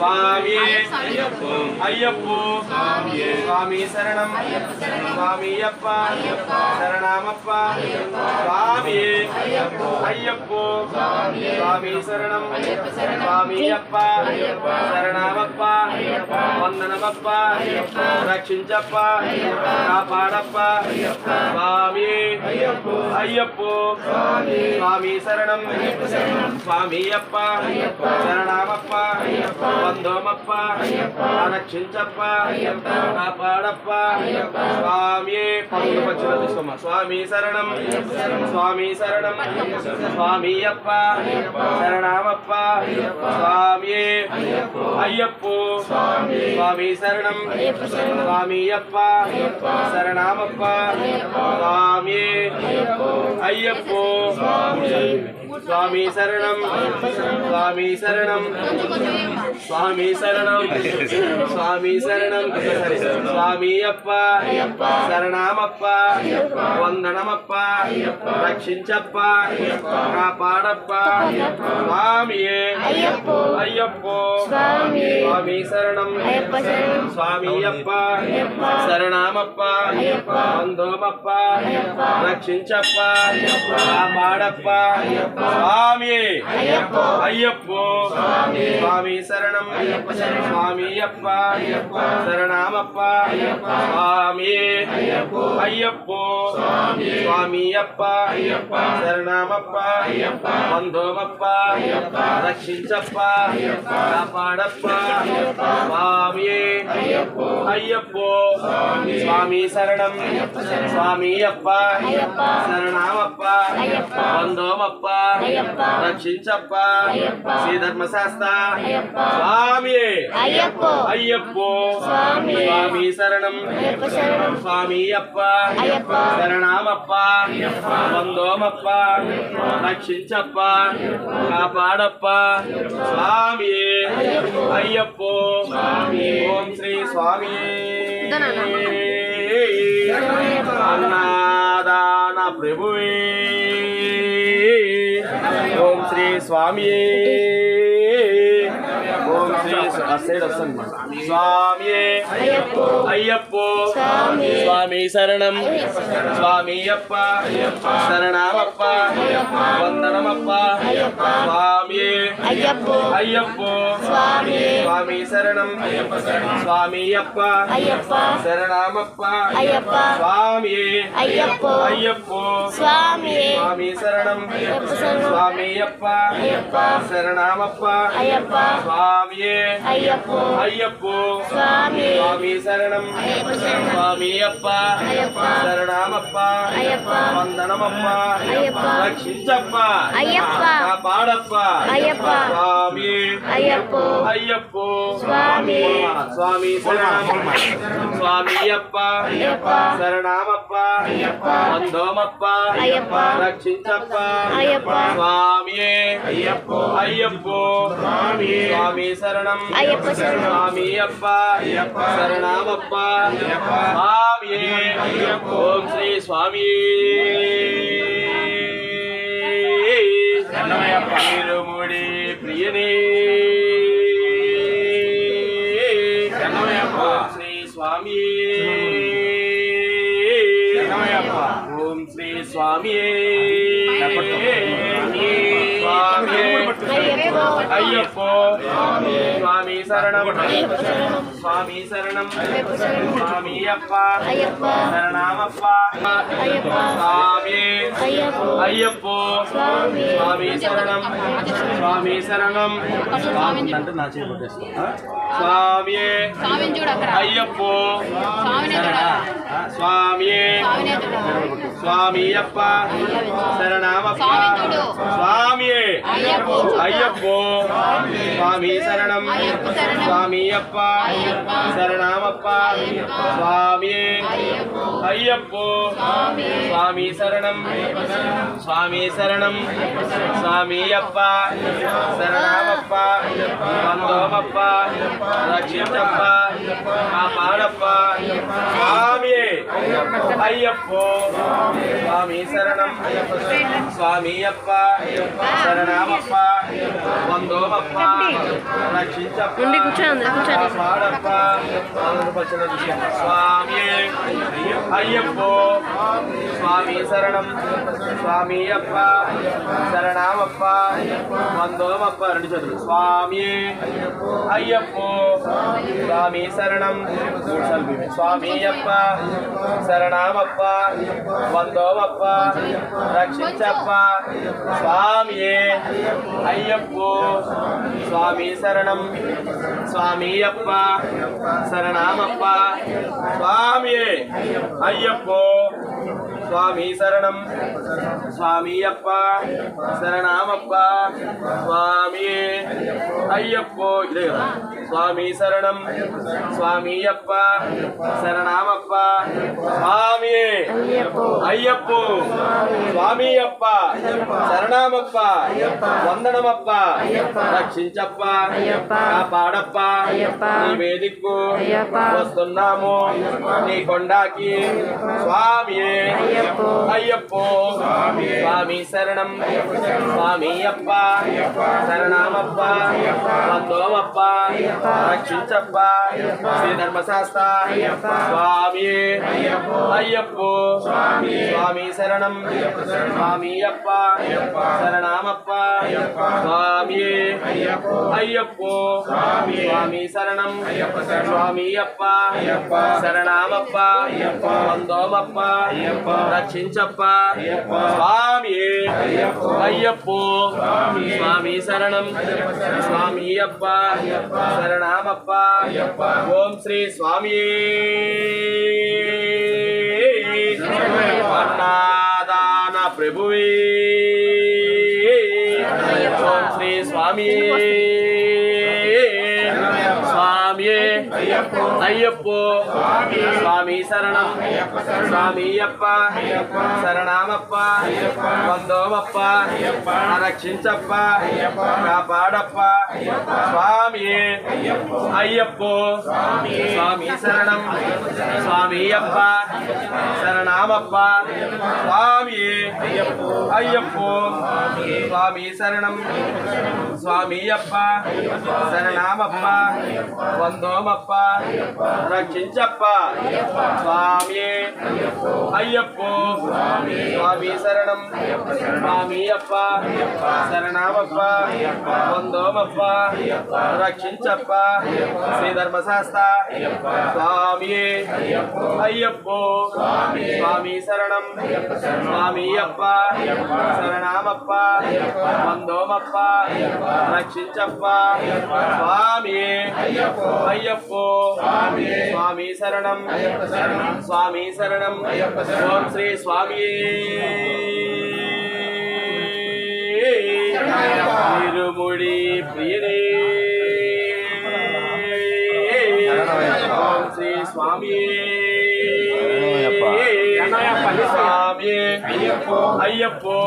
स्वामी अय्यप्पो स्वामी शरणम स्वामी अप्पा शरणामप्पा स्वामी अय्यप्पो स्वामी शरणम स्वामी अप्पा शरणामप्पा वंदनमप्पा रक्षिंचप्पा कापाडप्पा स्वामी अय्यप्पो स्वामी शरणम स्वामी अप्पा शरणामप्पा वंदोमप्पा रक्षिंचप्पा कापाडप्पा स्वामी पक्षमा स्वामी शरणम स्वामी शरणम स्वामी अप्पा शरणामप्पा स्वामी अय्यप्पो स्वामी शरणम स्वामी अप्पा शरणामप्पा स्वामी अय्यप्पो स्वामी शरणम स्वामी शरणम स्वामी शरणम स्वामी शरणम स्वामी अप्पा शरणामप्पा वंदनमप्पा रक्षिंचप्पा कापाडप्पा स्वामी अय्यप्पो स्वामी शरणम स्वामी अप्पा शरणामप्पा वंदोमप्पा रक्षिंचप्पा कापाडप्पा स्वामी अय्यप्पो स्वामी शरणम स्वामी अप्पा शरणामप्पा स्वामी अय्यप्पो स्वामी अप्पा शरणामप्पा वंदोमप्पा रक्षिंचप्पा कापाडप्पा स्वामी अय्यप्पो स्वामी शरणम स्वामी अप्पा शरणामप्पा वंदोमप्पा रक्षिंचप्पा श्री धर्मशास्त्र स्वामी अय्यप्पो स्वामी शरणम स्वामी अप्पा शरणामप्पा वंदोमप्पा रक्षिंचप्पा कापाडप्पा स्वामी अय्यप्पो ओम श्री स्वामी अन्नदान प्रभुवे ओम श्री स्वामी ओम श्री स्वामी अय्यप्पो स्वामी शरणम स्वामी अप्पा शरणामप्पा वंदनमप्पा स्वामी अय्यप्पो स्वामी शरणम स्वामी अप्पा शरणामप्पा स्वामी अय्यप्पो स्वामी शरणम स्वामी अप्पा शरणामप्पा स्वामी अय्यप्पो स्वामी शरणम स्वामी अप्पा शरणामप्पा वंदनमप्पा रक्षिंचप्पा कापाडप्पा स्वामी अय्यप्पो स्वामी शरणम स्वामी अप्पा शरणामप्पा वंदोमप्पा रक्षिंचप्पा स्वामी अय्यप्पो स्वामी शरणम स्वामी अप्पा शरणामप्पा स्वामी ओम श्री स्वामी तिरुमुडी प्रियने ओम श्री स्वामी ओम श्री स्वामी अय्यप्पो स्वामी शरणम स्वामी शरणम स्वामी अप्पा शरणामप्पा स्वामी अय्यप्पो स्वामी शरणम स्वामी शरणम అంటే నా చేయి పట్టేస్తా स्वामी अय्यप्पो स्वामी स्वामी अप्पा शरणामप्पा स्वामी अय्यप्पो स्वामी शरणम स्वामी अप्पा शरणामप्पा स्वामी अय्यप्पो स्वामी शरणम स्वामी शरणम स्वामी अप्पा शरणामप्पा वंदोमप्पा रक्षिंचप्पा कापाडप्पा स्वामी అయ్యప్పో స్వామి శరణం స్వామి అప్ప శరణమప్ప వందోమప్ప రక్షించప్ప పాడప్ప స్వామి అయ్యప్పో స్వామి శరణం స్వామి అప్ప శరణమప్ప వందోమప్ప రెండు చేతులు స్వామి అయ్యప్పో స్వామి శరణం స్వామి అప్ప శరణమప్ప వందోమప్ప రక్షించప్ప స్వామి అయ్యప్పో స్వామి శరణం స్వామి అప్ప శరణమప్ప స్వామి అయ్యప్పో స్వామి శరణం స్వామి అప్ప శరణమప్ప స్వామి అయ్యప్పో ఇదే కదా స్వామి శరణం స్వామి అప్ప శరణమప్ప స్వామి అయ్యప్పో స్వామి అప్ప శరణమప్ప వందనమప్ప రక్షించప్ప కాపాడప్ప నీ వేదికకు వస్తున్నాము నీ కొండాకి స్వామి అయ్యప్పో స్వామి శరణం స్వామి అప్ప శరణమప్ప వందోమప్ప రక్షించప్ప శ్రీ ధర్మశాస్త్ర స్వామి అయ్యప్పో స్వామి శరణం స్వామి అప్ప శరణమప్ప స్వామి అయ్యప్పో స్వామి శరణం స్వామి అప్ప శరణమప్ప వందోమప్ప రక్షించప్ప స్వామి అయ్యప్పో స్వామి శరణం స్వామి అప్ప శరణమప్ప ఓం శ్రీ స్వామి అన్నాదాన ప్రభువే ఓం శ్రీ స్వామి స్వామి అయ్యప్పో స్వామి శరణం స్వామి అప్ప శరణమప్ప వందోమప్ప రక్షించప్ప కాపాడప్ప స్వామి అయ్యప్పో స్వామి శరణం స్వామి అప్ప శరణమప్ప స్వామి అయ్యప్పో స్వామి శరణం స్వామి అప్ప శరణమప్ప వందోమప్ప రక్షించప్ప స్వామి అయ్యప్పో స్వామి శరణం స్వామి అప్ప శరణమప్ప వందోమప్ప రక్షించప్ప శ్రీ ధర్మశాస్త్ర స్వామి అయ్యప్పో స్వామి శరణం స్వామి అప్ప శరణమప్ప వందోమప్ప రక్షించప్ప స్వామి అయ్యప్పో స్వామి శరణం స్వామి శరణం ఓం శ్రీ స్వామి తిరుముడి ప్రియనే ఓం శ్రీ స్వామి స్వామి అయ్యప్పో